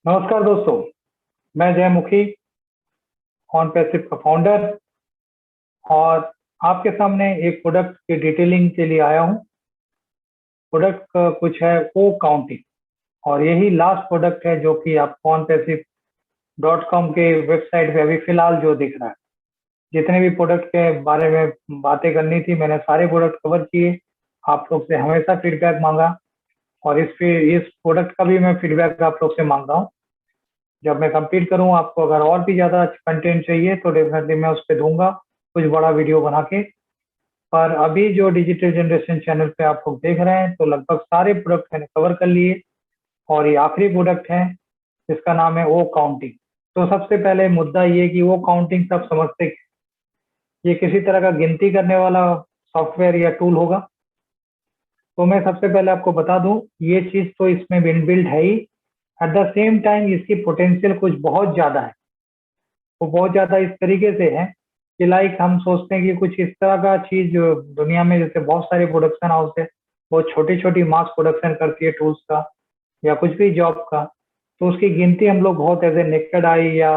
नमस्कार दोस्तों। मैं जय मुखी, ऑन पैसिव का फाउंडर, और आपके सामने एक प्रोडक्ट की डिटेलिंग के लिए आया हूँ। प्रोडक्ट का कुछ है ओ काउंटिंग, और यही लास्ट प्रोडक्ट है जो कि आप ऑन पैसिव .com के वेबसाइट पे अभी फिलहाल जो दिख रहा है। जितने भी प्रोडक्ट के बारे में बातें करनी थी मैंने सारे प्रोडक्ट कवर किए। आप लोग से हमेशा फीडबैक मांगा, और इस प्रोडक्ट का भी मैं फीडबैक आप लोग से मांग रहा हूँ। जब मैं कंप्लीट करूँ, आपको अगर और भी ज़्यादा कंटेंट चाहिए तो डेफिनेटली मैं उस पर दूंगा कुछ बड़ा वीडियो बना के। पर अभी जो डिजिटल जनरेशन चैनल पे आप लोग देख रहे हैं तो लगभग सारे प्रोडक्ट मैंने कवर कर लिए, और ये आखिरी प्रोडक्ट है जिसका नाम है ओ काउंटिंग। तो सबसे पहले मुद्दा ये कि वो काउंटिंग सब समझते हैं। ये किसी तरह का गिनती करने वाला सॉफ्टवेयर या टूल होगा। तो मैं सबसे पहले आपको बता दूं, ये चीज़ तो इसमें इनबिल्ट है ही। एट द सेम टाइम इसकी पोटेंशियल कुछ बहुत ज़्यादा है। वो बहुत ज़्यादा इस तरीके से है कि लाइक हम सोचते हैं कि कुछ इस तरह का चीज़ जो दुनिया में, जैसे बहुत सारे प्रोडक्शन हाउस है, वो छोटी छोटी मास प्रोडक्शन करती है टूल्स का या कुछ भी जॉब का। तो उसकी गिनती हम लोग बहुत एज ए नेकेड आई या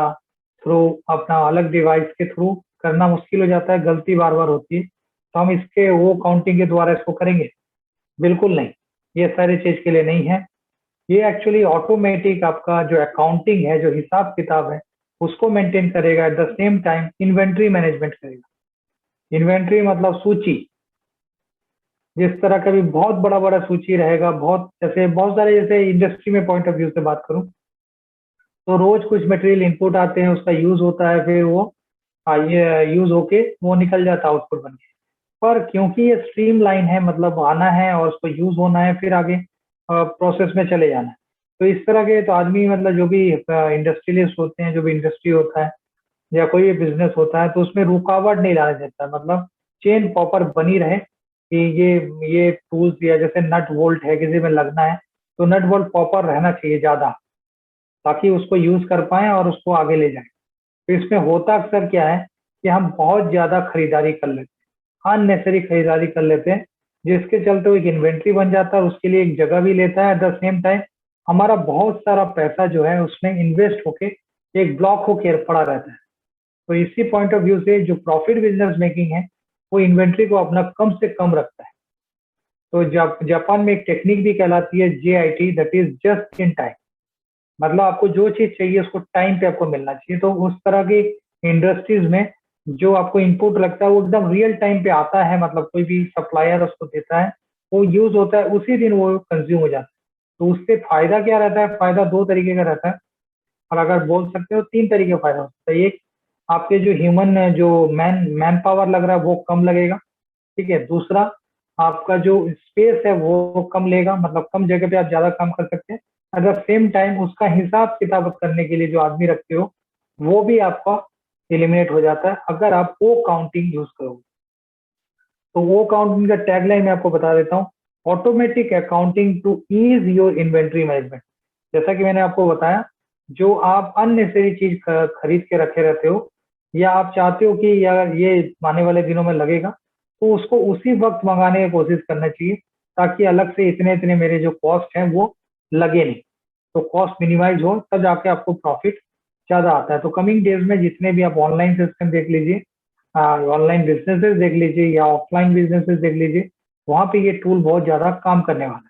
थ्रू अपना अलग डिवाइस के थ्रू करना मुश्किल हो जाता है, गलती बार बार होती है। तो हम इसके वो काउंटिंग के द्वारा इसको करेंगे? बिल्कुल नहीं। ये सारी चीज़ के लिए नहीं है। ये एक्चुअली ऑटोमेटिक आपका जो अकाउंटिंग है, जो हिसाब किताब है, उसको मेंटेन करेगा। At the same time inventory management करेगा। इन्वेंट्री मतलब सूची। जिस तरह का भी बहुत बड़ा बड़ा सूची रहेगा, बहुत जैसे बहुत सारे, जैसे इंडस्ट्री में पॉइंट ऑफ व्यू से बात करूं तो रोज कुछ मटेरियल इनपुट आते हैं, उसका यूज होता है, फिर वो ये यूज होके वो निकल जाता है आउटपुट बन के। पर क्योंकि ये स्ट्रीम लाइन है, मतलब आना है और उसको यूज होना है, फिर आगे प्रोसेस में चले जाना है। तो इस तरह के तो आदमी, मतलब जो भी इंडस्ट्रियलिस्ट होते हैं, जो भी इंडस्ट्री होता है या कोई भी बिजनेस होता है, तो उसमें रुकावट नहीं लाने देता। मतलब चेन प्रॉपर बनी रहे कि ये टूल्स, या जैसे नट वोल्ट है किसी में लगना है, तो नट वोल्ट प्रॉपर रहना चाहिए ज्यादा, ताकि उसको यूज कर पाए और उसको आगे ले जाए। तो इसमें होता अक्सर क्या है कि हम बहुत ज्यादा खरीदारी कर लेते हैं, अननेसेसरी खरीदारी कर लेते हैं, जिसके चलते वो एक इन्वेंट्री बन जाता है, उसके लिए एक जगह भी लेता है। एट द सेम टाइम हमारा बहुत सारा पैसा जो है उसमें इन्वेस्ट होके एक ब्लॉक होकर पड़ा रहता है। तो इसी पॉइंट ऑफ व्यू से जो प्रॉफिट बिजनेस मेकिंग है, वो इन्वेंट्री को अपना कम से कम रखता है। तो जापान में एक टेक्निक भी कहलाती है JIT, that is just in time. मतलब आपको जो चीज चाहिए उसको टाइम पे आपको मिलना चाहिए। तो उस तरह की इंडस्ट्रीज में जो आपको इनपुट लगता है वो एकदम रियल टाइम पे आता है। मतलब कोई भी सप्लायर उसको देता है, वो यूज होता है, उसी दिन वो कंज्यूम हो जाता है। तो उससे फायदा क्या रहता है? फायदा दो तरीके का रहता है, और अगर बोल सकते हो तीन तरीके का फायदा होता है। एक, आपके जो ह्यूमन, जो मैन मैन पावर लग रहा है वो कम लगेगा। ठीक है। दूसरा, आपका जो स्पेस है वो कम लेगा, मतलब कम जगह पे आप ज्यादा काम कर सकते हैं। एट द सेम टाइम उसका हिसाब किताब करने के लिए जो आदमी रखते हो, वो भी आपका एलिमिनेट हो जाता है अगर आप वो काउंटिंग यूज करोगे। तो वो काउंटिंग का टैगलाइन मैं आपको बता देता हूँ: automatic accounting to ease your inventory management. जैसा कि मैंने आपको बताया, जो आप अननेसेसरी चीज खरीद के रखे रहते हो, या आप चाहते हो कि यार ये आने वाले दिनों में लगेगा, तो उसको उसी वक्त मंगाने की कोशिश करना चाहिए, ताकि अलग से इतने इतने मेरे जो कॉस्ट हैं वो लगे नहीं। तो कॉस्ट मिनिमाइज हो, तब जाके आपको प्रॉफिट ज्यादा आता है। तो कमिंग डेज में जितने भी आप ऑनलाइन सिस्टम देख लीजिए, ऑनलाइन बिजनेसेस देख लीजिए या ऑफलाइन बिजनेसेस देख लीजिए, वहां पे ये टूल बहुत ज्यादा काम करने वाला है,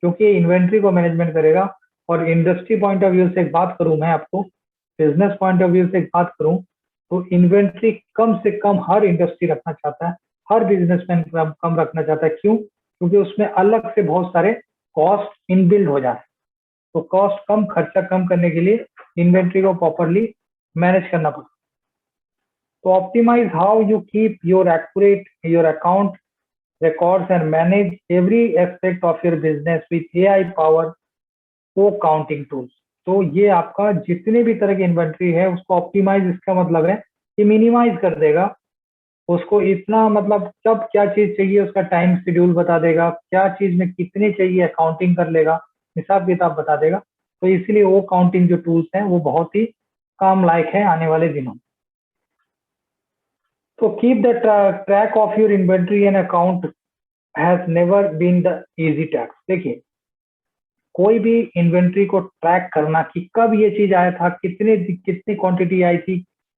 क्योंकि इन्वेंट्री को मैनेजमेंट करेगा। और इंडस्ट्री पॉइंट ऑफ व्यू से एक बात करूं मैं आपको, बिजनेस पॉइंट ऑफ व्यू से एक बात करूं, तो इन्वेंट्री कम से कम हर इंडस्ट्री रखना चाहता है, हर बिजनेसमैन कम रखना चाहता है। क्यों? क्योंकि उसमें अलग से बहुत सारे कॉस्ट इनबिल्ड हो जाते हैं। तो कॉस्ट कम, खर्चा कम करने के लिए इन्वेंट्री को प्रॉपरली मैनेज करना पड़ता है। तो optimize how you keep your accurate your account records and manage every aspect of your business with AI power को काउंटिंग टूल्स। तो ये आपका जितने भी तरह की इन्वेंट्री है उसको ऑप्टिमाइज, इसका मतलब है कि मिनिमाइज कर देगा उसको। इतना मतलब कब क्या चीज चाहिए उसका टाइम शेड्यूल बता देगा, क्या चीज में कितनी चाहिए अकाउंटिंग कर लेगा, हिसाब किताब बता देगा। तो इसलिए वो काउंटिंग जो टूल्स हैं वो बहुत ही काम लायक है आने वाले दिनों में। तो keep the track of your inventory and account has never been the easy टैक्स। देखिए, कोई भी इन्वेंट्री को ट्रैक करना कि कब ये चीज आया था, कितने कितनी क्वांटिटी आई थी,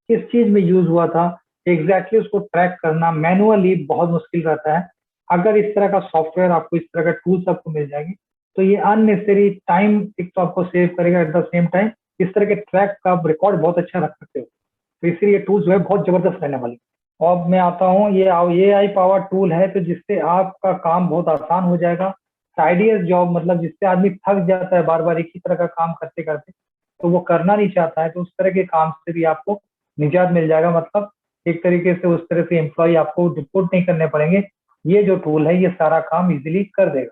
किस चीज में यूज हुआ था, एग्जैक्टली उसको ट्रैक करना मैनुअली बहुत मुश्किल रहता है। अगर इस तरह का सॉफ्टवेयर आपको, इस तरह का टूल्स आपको मिल जाएंगे तो ये अननेसेसरी टाइम एक तो आपको सेव करेगा, एट द सेम टाइम इस तरह के ट्रैक का आप रिकॉर्ड बहुत अच्छा रख सकते हो। तो इसीलिए टूल्स जो है बहुत जबरदस्त रहने वाली। और अब मैं आता हूँ, ये आई पावर टूल है तो जिससे आपका काम बहुत आसान हो जाएगा। टाइडियस जॉब मतलब जिससे आदमी थक जाता है बार बार एक ही तरह का काम करते करते, तो वो करना नहीं चाहता है, तो उस तरह के काम से भी आपको निजात मिल जाएगा। मतलब एक तरीके से उस तरह से एम्प्लॉय आपको रिपोर्ट नहीं करने पड़ेंगे, ये जो टूल है ये सारा काम इजीली कर देगा।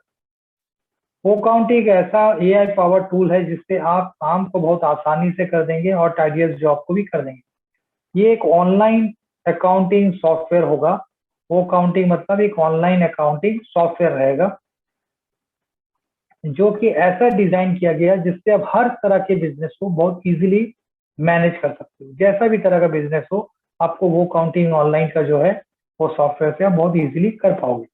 वो काउंटिंग एक ऐसा एआई पावर टूल है जिससे आप काम को बहुत आसानी से कर देंगे और टाइडियस जॉब को भी कर देंगे। ये एक ऑनलाइन अकाउंटिंग सॉफ्टवेयर होगा। वो काउंटिंग मतलब एक ऑनलाइन अकाउंटिंग सॉफ्टवेयर रहेगा जो कि ऐसा डिजाइन किया गया जिससे आप हर तरह के बिजनेस को बहुत इजीली मैनेज कर सकते हो। जैसा भी तरह का बिजनेस हो, आपको वो काउंटिंग ऑनलाइन का जो है वो सॉफ्टवेयर से आप बहुत इजीली कर पाओगे।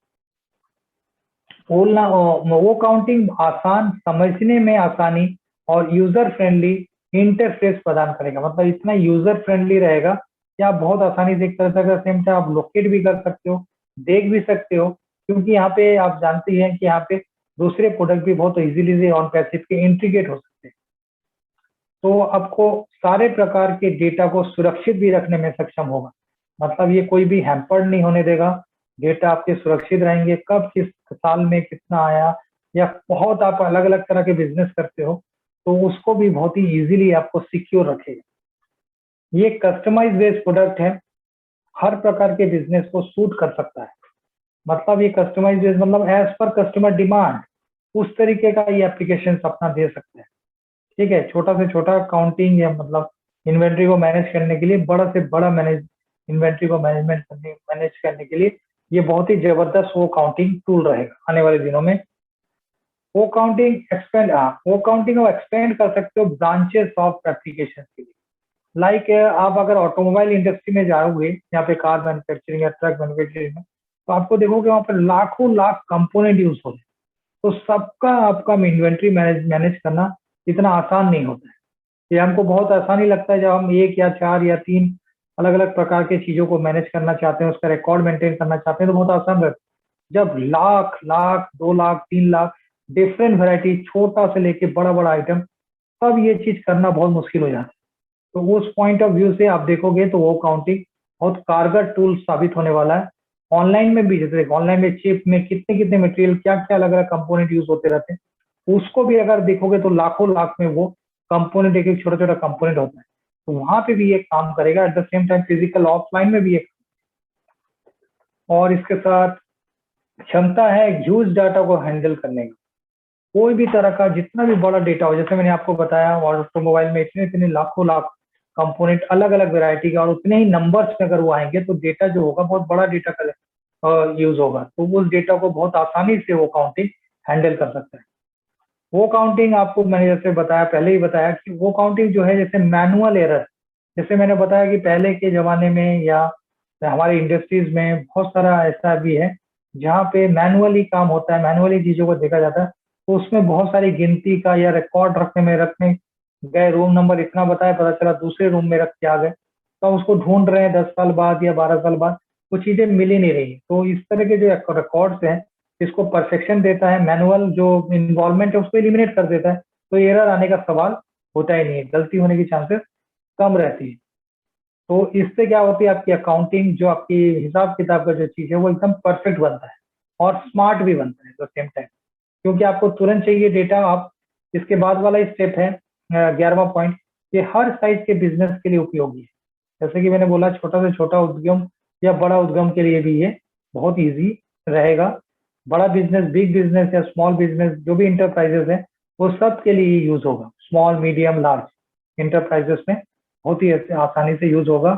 बोलना वो काउंटिंग आसान, समझने में आसानी और यूजर फ्रेंडली इंटरफेस प्रदान करेगा। मतलब इतना यूजर फ्रेंडली रहेगा कि आप बहुत आसानी से एक तरह से सेम टाइम आप लोकेट भी कर सकते हो, देख भी सकते हो, क्योंकि यहाँ पे आप जानते हैं कि यहाँ पे दूसरे प्रोडक्ट भी बहुत इजीली से ऑन पैसिव के इंटीग्रेट हो सकते हैं। तो आपको सारे प्रकार के डेटा को सुरक्षित भी रखने में सक्षम होगा। मतलब ये कोई भी हैम्पर्ड नहीं होने देगा, डेटा आपके सुरक्षित रहेंगे। कब किस साल में कितना आया, या बहुत आप अलग अलग तरह के बिजनेस करते हो तो उसको भी बहुत ही इजीली आपको सिक्योर रखेगा। ये कस्टमाइज बेस्ड प्रोडक्ट है, हर प्रकार के बिजनेस को सूट कर सकता है। मतलब ये कस्टमाइज बेस्ड मतलब एज पर कस्टमर डिमांड उस तरीके का ये एप्लीकेशन अपना दे सकते हैं। ठीक है, छोटा से छोटा काउंटिंग या मतलब इन्वेंट्री को मैनेज करने के लिए, बड़ा से बड़ा मैनेज इन्वेंट्री को मैनेज करने के लिए ये बहुत ही जबरदस्त वो काउंटिंग टूल रहेगा आने वाले दिनों में। वो काउंटिंग एक्सपेंड, हाँ वो काउंटिंग को एक्सपेंड कर सकते हो ब्रांचेस ऑफ एप्लीकेशन के लिए। लाइक आप अगर ऑटोमोबाइल इंडस्ट्री में जाओगे, यहाँ पे कार मैन्युफैक्चरिंग या ट्रक मैन्युफैक्चरिंग में, तो आपको देखोगे वहाँ पर लाखों लाख कंपोनेंट यूज होते हैं। तो सबका आपका इन्वेंट्री मैनेज करना इतना आसान नहीं होता है। ये हमको बहुत आसानी लगता है जब हम एक या चार या तीन अलग अलग प्रकार के चीजों को मैनेज करना चाहते हैं, उसका रिकॉर्ड मेंटेन करना चाहते हैं, तो बहुत आसान रहता है। जब लाख लाख 2 लाख 3 लाख डिफरेंट वैरायटी, छोटा से लेके बड़ा बड़ा आइटम, तब ये चीज करना बहुत मुश्किल हो जाता है। तो उस पॉइंट ऑफ व्यू से आप देखोगे तो वो काउंटिंग बहुत कारगर टूल साबित होने वाला है। ऑनलाइन में भी, जैसे ऑनलाइन में चिप में कितने कितने मटेरियल, क्या क्या अलग अलग कंपोनेंट यूज होते रहते हैं, उसको भी अगर देखोगे तो लाखों लाख में वो कंपोनेंट, एक एक छोटा छोटा कंपोनेंट होता है। तो वहां पे भी ये काम करेगा, at the same time physical offline में भी एक। और इसके साथ क्षमता है ह्यूज डाटा को हैंडल करने की। कोई भी तरह का जितना भी बड़ा डेटा हो, जैसे मैंने आपको बताया ऑटोमोबाइल में इतने इतने लाखों लाख कंपोनेंट अलग अलग वैरायटी के, और उतने ही नंबर्स में अगर वो आएंगे तो डेटा जो होगा बहुत बड़ा डेटा का यूज होगा। तो उस डेटा को बहुत आसानी से वो काउंटिंग हैंडल कर सकता है। वो काउंटिंग आपको मैंने जैसे बताया, पहले ही बताया कि वो काउंटिंग जो है, जैसे मैनुअल एरर, जैसे मैंने बताया कि पहले के जमाने में या हमारे इंडस्ट्रीज में बहुत सारा ऐसा भी है जहाँ पे मैनुअली काम होता है, मैनुअली चीजों को देखा जाता है। तो उसमें बहुत सारी गिनती का या रिकॉर्ड रखने गए, रूम नंबर इतना बताया, पता चला दूसरे रूम में रख के आ गए, तो उसको ढूंढ रहे हैं 10 साल बाद या 12 साल बाद, वो चीजें मिल ही नहीं रही। तो इस तरह के जो रिकॉर्ड्स हैं, इसको परफेक्शन देता है, मैनुअल जो इन्वॉल्वमेंट है उसको एलिमिनेट कर देता है। तो एरर आने का सवाल होता ही नहीं है, गलती होने की चांसेस कम रहती है। तो इससे क्या होती है, आपकी अकाउंटिंग जो आपकी हिसाब किताब का जो चीज है वो एकदम परफेक्ट बनता है और स्मार्ट भी बनता है एट द सेम टाइम, क्योंकि आपको तुरंत चाहिए डेटा। आप इसके बाद वाला स्टेप है 11वां पॉइंट, ये हर साइज के बिजनेस के लिए उपयोगी है। जैसे कि मैंने बोला, छोटा से छोटा उद्यम या बड़ा उद्यम के लिए भी ये बहुत इजी रहेगा। बड़ा बिजनेस, बिग बिजनेस या स्मॉल बिजनेस, जो भी इंटरप्राइजेस है वो सब के लिए यूज होगा। स्मॉल मीडियम लार्ज इंटरप्राइजेस में बहुत ही आसानी से यूज होगा।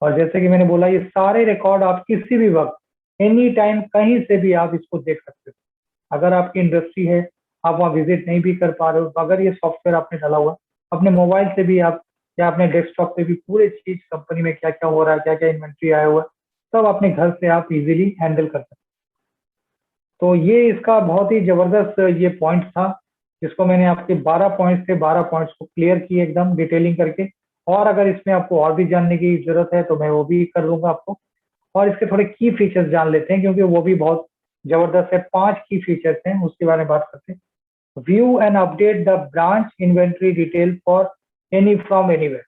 और जैसे कि मैंने बोला, ये सारे रिकॉर्ड आप किसी भी वक्त, एनी टाइम, कहीं से भी आप इसको देख सकते हो। अगर आपकी इंडस्ट्री है, आप वहाँ विजिट नहीं भी कर पा रहे हो, तो अगर ये सॉफ्टवेयर आपने डाला हुआ, अपने मोबाइल से भी आप या अपने डेस्कटॉप पे भी पूरे चीज कंपनी में क्या क्या हो रहा है, क्या क्या इन्वेंट्री आया हुआ है, सब अपने घर से आप इजीली हैंडल कर सकते हो। तो ये इसका बहुत ही जबरदस्त ये पॉइंट था। जिसको मैंने आपके 12 पॉइंट्स थे, 12 पॉइंट्स को क्लियर किए एकदम डिटेलिंग करके। और अगर इसमें आपको और भी जानने की जरूरत है तो मैं वो भी कर दूंगा आपको। और इसके थोड़े की फीचर्स जान लेते हैं क्योंकि वो भी बहुत जबरदस्त है। 5 की फीचर्स हैं, उसके बारे में बात करते हैं। View and update the branch inventory detail for any from anywhere.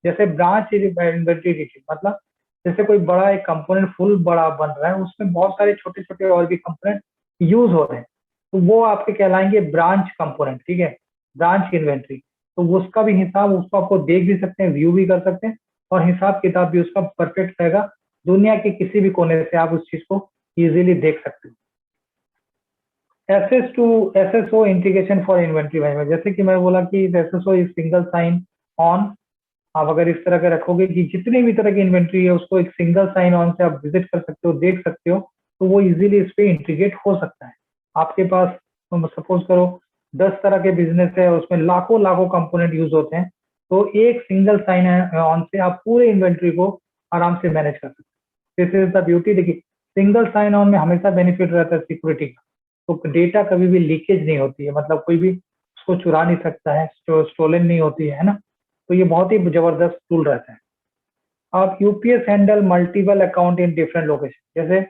जैसे ब्रांच इन्वेंट्री डिटेल मतलब जैसे कोई बड़ा एक कंपोनेंट फुल बड़ा बन रहा है, उसमें बहुत सारे छोटे छोटे और भी कंपोनेंट यूज हो रहे हैं, तो वो आपके कहलाएंगे ब्रांच कंपोनेंट। ठीक है, ब्रांच इन्वेंट्री। तो उसका भी हिसाब, उसको आपको देख भी सकते हैं, व्यू भी कर सकते हैं, और हिसाब किताब भी उसका परफेक्ट रहेगा। दुनिया के किसी भी कोने से आप उस चीज को इजीली देख सकते हो। SSO integration for inventory management, जैसे कि मैं बोला कि SSO is single sign on. आप अगर इस तरह का रखोगे कि जितनी भी तरह की इन्वेंट्री है उसको एक सिंगल साइन ऑन से आप विजिट कर सकते हो, देख सकते हो, तो वो इजीली इस पे इंटीग्रेट हो सकता है। आपके पास सपोज करो 10 तरह के बिजनेस है, उसमें लाखों लाखों कंपोनेंट यूज होते हैं, तो एक सिंगल साइन ऑन से आप पूरे इन्वेंट्री को आराम से मैनेज कर सकते हो। This is the beauty. देखिए, सिंगल साइन ऑन में हमेशा बेनिफिट रहता है सिक्योरिटी का, तो डेटा कभी भी लीकेज नहीं होती है, मतलब कोई भी उसको चुरा नहीं सकता है, स्टोलन नहीं होती है ना। तो ये बहुत ही जबरदस्त टूल रहता है। आप UPS handle multiple account in different location, जैसे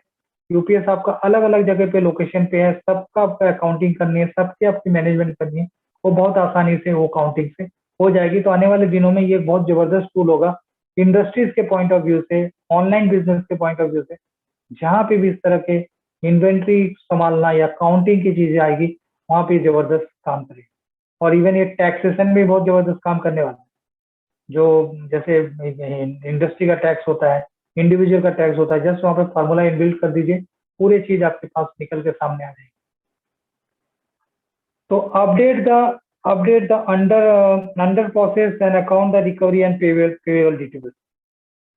यूपीएस आपका अलग अलग जगह पे लोकेशन पे है, सबका आपका अकाउंटिंग करनी है, सबकी आपकी मैनेजमेंट करनी है, वो बहुत आसानी से वो काउंटिंग से हो जाएगी। तो आने वाले दिनों में ये बहुत जबरदस्त टूल होगा इंडस्ट्रीज के पॉइंट ऑफ व्यू से, ऑनलाइन बिजनेस के पॉइंट ऑफ व्यू से। जहां पे भी इस तरह के इन्वेंट्री संभालना या काउंटिंग की चीजें आएगी, वहां पे जबरदस्त काम करेगी। और इवन ये टैक्सेशन में बहुत जबरदस्त काम करने वाला है। जो जैसे इंडस्ट्री का टैक्स होता है, इंडिविजुअल का टैक्स होता है, जस्ट वहां पे फार्मूला इनबिल्ट कर दीजिए, पूरी चीज आपके पास निकल के सामने आ जाएगी। तो update the under process and account the recovery and payable detail.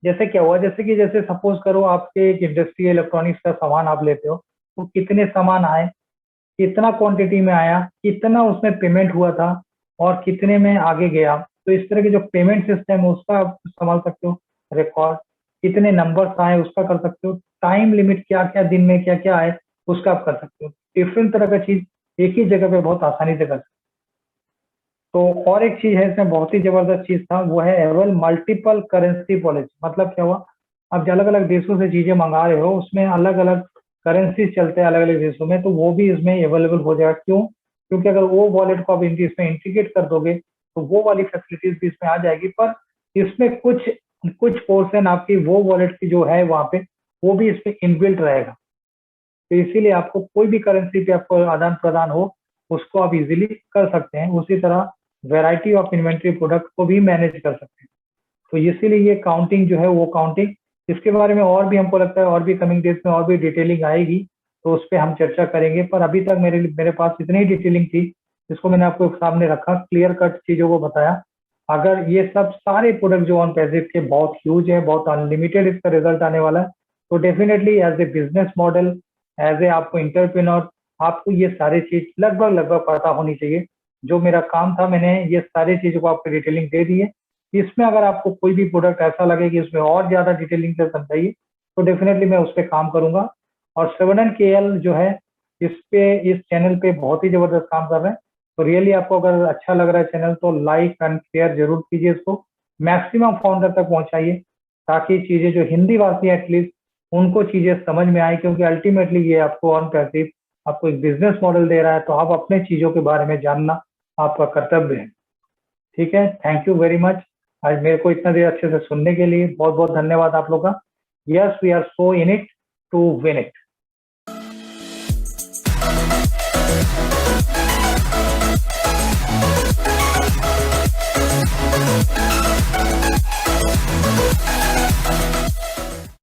जैसे क्या हुआ, जैसे कि जैसे सपोज करो आपके एक इंडस्ट्री इलेक्ट्रॉनिक्स का सामान आप लेते हो, तो कितने सामान आए, कितना क्वांटिटी में आया, कितना उसमें पेमेंट हुआ था, और कितने में आगे गया। तो इस तरह के जो पेमेंट सिस्टम है उसका आप संभाल सकते हो। रिकॉर्ड कितने नंबर्स आए उसका कर सकते हो। टाइम लिमिट क्या क्या दिन में क्या क्या आए उसका आप कर सकते हो। डिफरेंट तरह का चीज एक ही जगह पे बहुत आसानी से कर सकते हो। तो और एक चीज है इसमें बहुत ही जबरदस्त चीज था, वो है एवल मल्टीपल करेंसी पॉलिसी। मतलब क्या हुआ, आप अलग अलग देशों से चीजें मंगा रहे हो, उसमें अलग अलग करेंसी चलते हैं अलग अलग देशों में, तो वो भी इसमें अवेलेबल हो जाएगा। क्यों? क्योंकि अगर वो वॉलेट को आप इसमें इंटीग्रेट कर दोगे तो वो वाली फैसिलिटीज भी इसमें आ जाएगी। पर इसमें कुछ कुछ पोर्शन आपकी वो वॉलेट की जो है वहां पे, वो भी इसमें इनबिल्ट रहेगा। तो इसीलिए आपको कोई भी करेंसी पे आपको आदान प्रदान हो, उसको आप इजीली कर सकते हैं। उसी तरह वैरायटी ऑफ इन्वेंट्री प्रोडक्ट को भी मैनेज कर सकते हैं। तो इसीलिए ये काउंटिंग जो है वो काउंटिंग, इसके बारे में और भी हमको लगता है और भी कमिंग डेज में और भी डिटेलिंग आएगी, तो उस पर हम चर्चा करेंगे। पर अभी तक मेरे पास इतनी ही डिटेलिंग थी जिसको मैंने आपको सामने रखा, क्लियर कट चीजों को बताया। अगर ये सब सारे प्रोडक्ट जो ऑन पैसिव के बहुत ह्यूज है, बहुत अनलिमिटेड इसका रिजल्ट आने वाला है, तो definitely as a business model, as a आपको इंटरप्रेन्योर, आपको ये सारी चीज लगभग लगभग पता होनी चाहिए। जो मेरा काम था, मैंने ये सारी चीजों को आपको डिटेलिंग दे दी है। इसमें अगर आपको कोई भी प्रोडक्ट ऐसा लगे कि उसमें और ज्यादा डिटेलिंग से समझाइए, तो डेफिनेटली मैं उस पर काम करूंगा। और 7NKL जो है, इस पे, इस चैनल पे बहुत ही जबरदस्त काम कर रहे हैं। तो रियली आपको अगर अच्छा लग रहा है चैनल, तो लाइक एंड शेयर जरूर कीजिए, इसको मैक्सिमम फाउंडर तक पहुंचाइए, ताकि चीजें जो हिंदी भाषी एटलीस्ट उनको चीजें समझ में आए। क्योंकि अल्टीमेटली ये आपको ऑन पैसिव आपको एक बिजनेस मॉडल दे रहा है, तो आप अपने चीजों के बारे में जानना आपका कर्तव्य है। ठीक है, थैंक यू वेरी मच। आज मेरे को इतना देर अच्छे से सुनने के लिए बहुत बहुत धन्यवाद आप लोग का। Yes, we are so in it to win it.